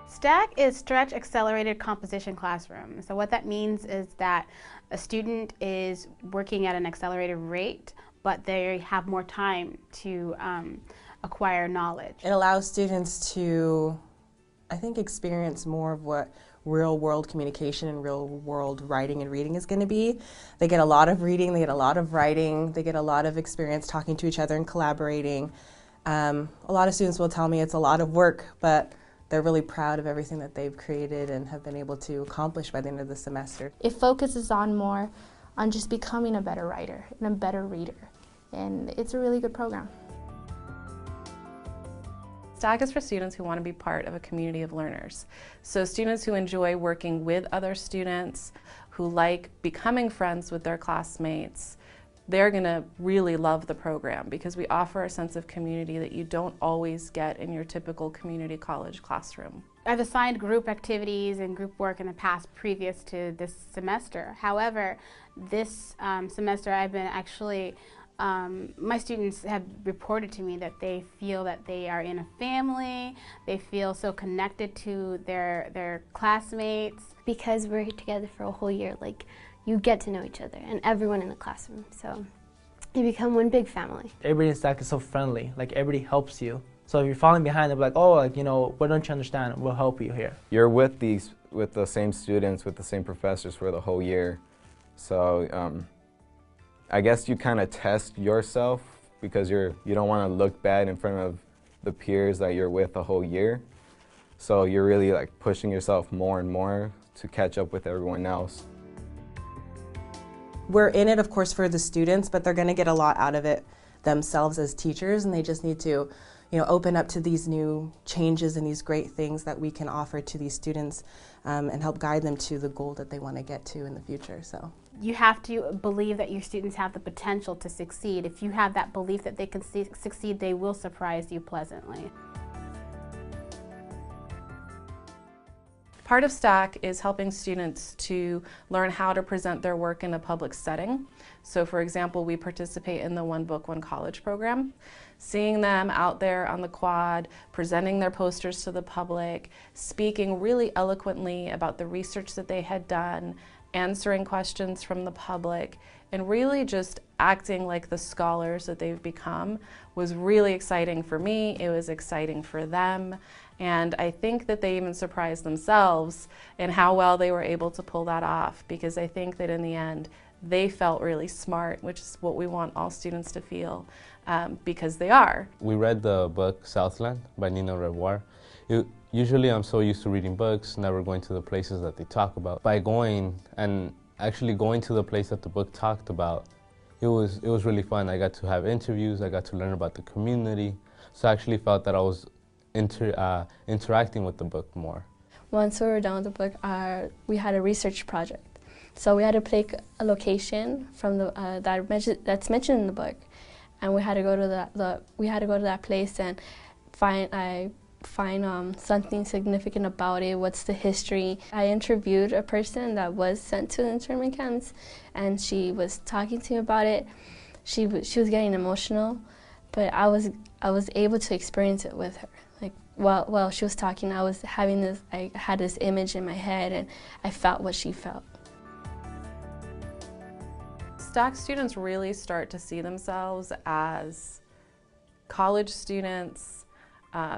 Stacc is Stretch Accelerated Composition Classroom. So what that means is that a student is working at an accelerated rate, but they have more time to acquire knowledge. It allows students to, I think, experience more of what real-world communication and real-world writing and reading is going to be. They get a lot of reading, they get a lot of writing, they get a lot of experience talking to each other and collaborating. A lot of students will tell me it's a lot of work, but they're really proud of everything that they've created and have been able to accomplish by the end of the semester. It focuses more on just becoming a better writer and a better reader, and it's a really good program. Stacc is for students who want to be part of a community of learners. So students who enjoy working with other students, who like becoming friends with their classmates, they're going to really love the program because we offer a sense of community that you don't always get in your typical community college classroom. I've assigned group activities and group work in the past previous to this semester. However, this semester I've been actually my students have reported to me that they feel that they are in a family, they feel so connected to their classmates. Because we're together for a whole year, like, you get to know each other and everyone in the classroom, so you become one big family. Everybody in Stacc is so friendly, like everybody helps you. So if you're falling behind, they'll be like, oh, like, you know, what don't you understand? We'll help you here. You're with the same students, with the same professors for the whole year. So I guess you kind of test yourself because you don't want to look bad in front of the peers that you're with the whole year. So you're really like pushing yourself more and more to catch up with everyone else. We're in it, of course, for the students, but they're going to get a lot out of it themselves as teachers, and they just need to, open up to these new changes and these great things that we can offer to these students and help guide them to the goal that they want to get to in the future. So you have to believe that your students have the potential to succeed. If you have that belief that they can succeed, they will surprise you pleasantly. Part of Stacc is helping students to learn how to present their work in a public setting. So for example, we participate in the One Book, One College program. Seeing them out there on the quad, presenting their posters to the public, speaking really eloquently about the research that they had done, answering questions from the public, and really just acting like the scholars that they've become was really exciting for me. It was exciting for them. And I think that they even surprised themselves in how well they were able to pull that off, because I think that in the end, they felt really smart, which is what we want all students to feel, because they are. We read the book Southland by Nina Reboir. Usually I'm so used to reading books, never going to the places that they talk about. By going and actually going to the place that the book talked about, it was really fun. I got to have interviews, I got to learn about the community, so I actually felt that I was interacting with the book more. Once we were done with the book, we had a research project. So we had to pick a location from the that's mentioned in the book, and we had to go to that place and find something significant about it. What's the history? I interviewed a person that was sent to the internment camps, and she was talking to me about it. She was getting emotional, but I was able to experience it with her. Like while she was talking, I had this image in my head, and I felt what she felt. Stacc students really start to see themselves as college students,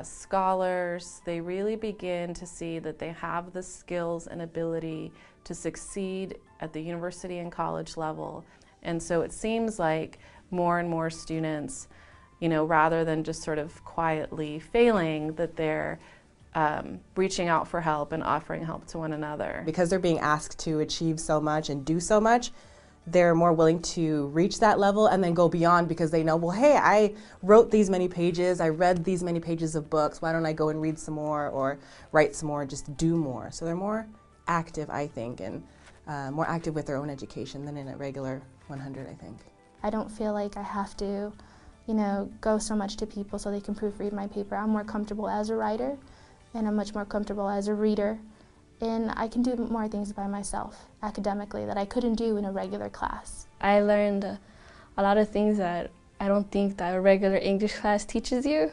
scholars. They really begin to see that they have the skills and ability to succeed at the university and college level. And so it seems like more and more students, rather than just sort of quietly failing, that they're reaching out for help and offering help to one another. because they're being asked to achieve so much and do so much, they're more willing to reach that level and then go beyond, because they know, well, hey, I wrote these many pages, I read these many pages of books, why don't I go and read some more or write some more, just do more. So they're more active, I think, and more active with their own education than in a regular 100, I think. I don't feel like I have to, go so much to people so they can proofread my paper. I'm more comfortable as a writer, and I'm much more comfortable as a reader. And I can do more things by myself academically that I couldn't do in a regular class. I learned a lot of things that I don't think that a regular English class teaches you.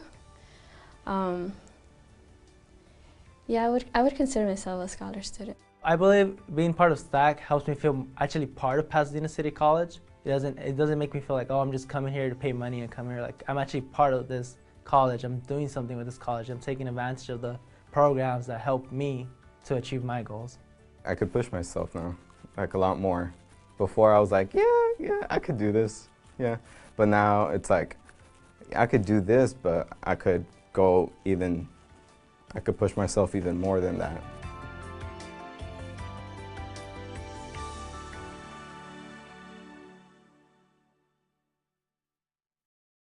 Yeah, I would consider myself a scholar student. I believe being part of Stacc helps me feel actually part of Pasadena City College. It doesn't make me feel like, oh, I'm just coming here to pay money and come here. Like, I'm actually part of this college. I'm doing something with this college. I'm taking advantage of the programs that help me to achieve my goals. I could push myself now, like a lot more. Before I was like, yeah, I could do this, yeah. But now it's like, I could do this, but I could push myself even more than that.